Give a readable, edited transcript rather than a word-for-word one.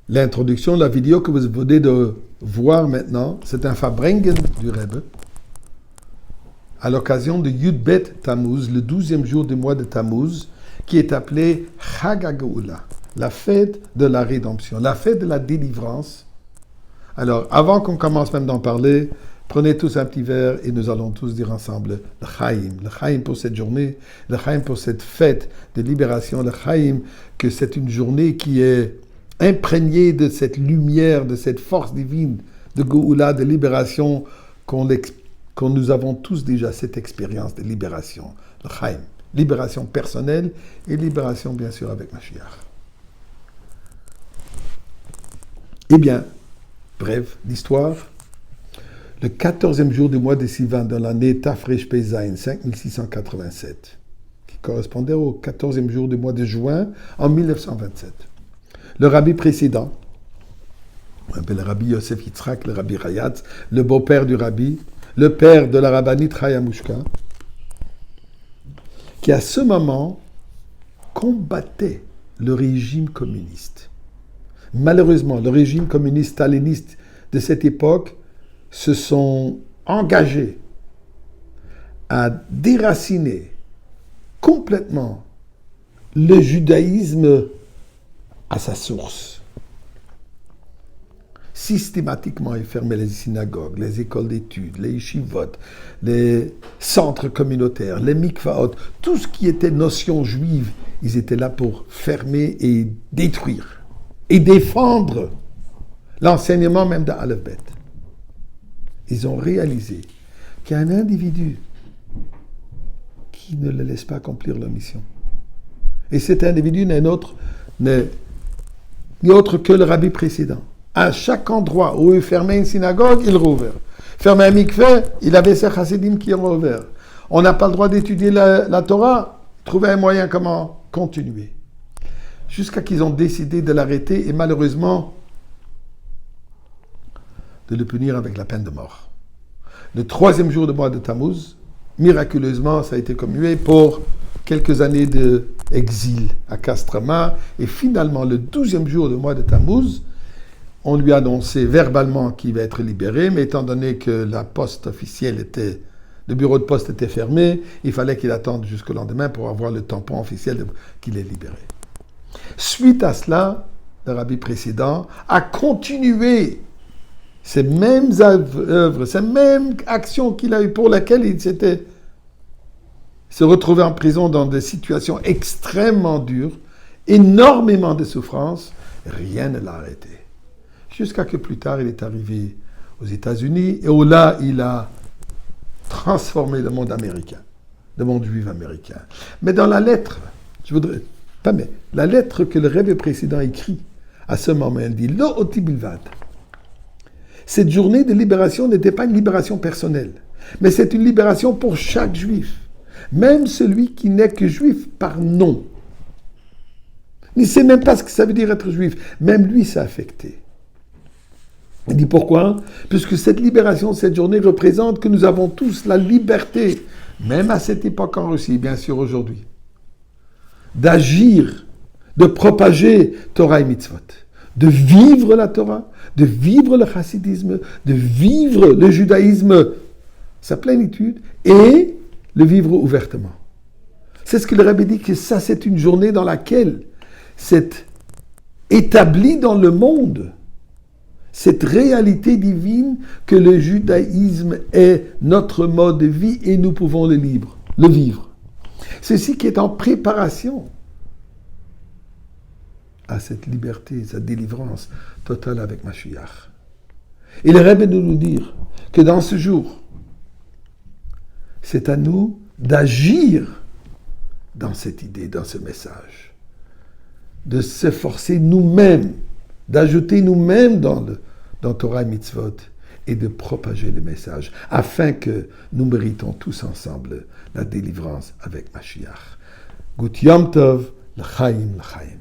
L'introduction, la vidéo que vous venez de voir maintenant, c'est un Farbrengen du Rebbe, à l'occasion de Yud Bet Tammuz, le 12e jour du mois de Tammuz, qui est appelé Chag HaGeula, la fête de la rédemption, la fête de la délivrance. Alors, avant qu'on commence même d'en parler, prenez tous un petit verre et nous allons tous dire ensemble le Chaim pour cette journée, le Chaim pour cette fête de libération, le Chaim que c'est une journée qui est imprégnée de cette lumière, de cette force divine, de Geoula, de libération, qu'on nous avons tous déjà cette expérience de libération, le Chaim. Libération personnelle et libération bien sûr avec Mashiach. Eh bien, bref, l'histoire. Le 14e jour du mois de Sivan dans l'année Tafresh Pezaïn, 5687, qui correspondait au 14e jour du mois de juin en 1927. Le rabbi précédent, on appelle le rabbi Yosef Yitzhak, le rabbi Rayatz, le beau-père du rabbi, le père de la rabbinite Chaya Mushka, qui à ce moment combattait le régime communiste. Malheureusement, le régime communiste staliniste de cette époque se sont engagés à déraciner complètement le judaïsme à sa source. Systématiquement, ils fermaient les synagogues, les écoles d'études, les yeshivot, les centres communautaires, les mikvaot, tout ce qui était notion juive, ils étaient là pour fermer et détruire et défendre l'enseignement même d'Aleph Bet. Ils ont réalisé qu'il y a un individu qui ne le laisse pas accomplir leur mission. Et cet individu n'est ni autre que le rabbi précédent. À chaque endroit où il fermait une synagogue, il rouvert. Fermait un mikveh, il avait ses chassidim qui ont rouvert. On n'a pas le droit d'étudier la Torah, trouver un moyen comment continuer. Jusqu'à qu'ils ont décidé de l'arrêter et malheureusement de le punir avec la peine de mort. Le 3e jour du mois de Tammuz, miraculeusement, ça a été commué pour quelques années d'exil à Castrama. Et finalement, le 12e jour du mois de Tammuz, on lui a annoncé verbalement qu'il va être libéré, mais étant donné que la poste officielle le bureau de poste était fermé, il fallait qu'il attende jusqu'au lendemain pour avoir le tampon officiel qu'il est libéré. Suite à cela, le rabbi précédent a continué ces mêmes œuvres, ces mêmes actions qu'il a eues pour lesquelles il se retrouvait en prison dans des situations extrêmement dures, énormément de souffrances, rien ne l'a arrêté. Jusqu'à que plus tard, il est arrivé aux États-Unis et où là, il a transformé le monde américain, le monde juif américain. Mais dans la lettre, la lettre que le Rebbe précédent écrit, à ce moment, elle dit « Lo oti bilvad ». Cette journée de libération n'était pas une libération personnelle, mais c'est une libération pour chaque juif, même celui qui n'est que juif par nom. Il ne sait même pas ce que ça veut dire être juif, même lui ça a affecté. Il dit pourquoi ? Puisque cette libération, cette journée représente que nous avons tous la liberté, même à cette époque en Russie, bien sûr aujourd'hui, d'agir, de propager Torah et mitzvot, de vivre la Torah, de vivre le chassidisme, de vivre le judaïsme, sa plénitude, et le vivre ouvertement. C'est ce que le Rebbe dit, que ça c'est une journée dans laquelle c'est établi dans le monde cette réalité divine que le judaïsme est notre mode de vie et nous pouvons le vivre. Ceci qui est en préparation à cette liberté, cette délivrance totale avec Mashiach. Et le Rebbe de nous dire que dans ce jour, c'est à nous d'agir dans cette idée, dans ce message, de s'efforcer nous-mêmes, d'ajouter nous-mêmes dans Torah et Mitzvot et de propager le message afin que nous méritons tous ensemble la délivrance avec Mashiach. Gut Yom Tov, l'chaim, l'chaim.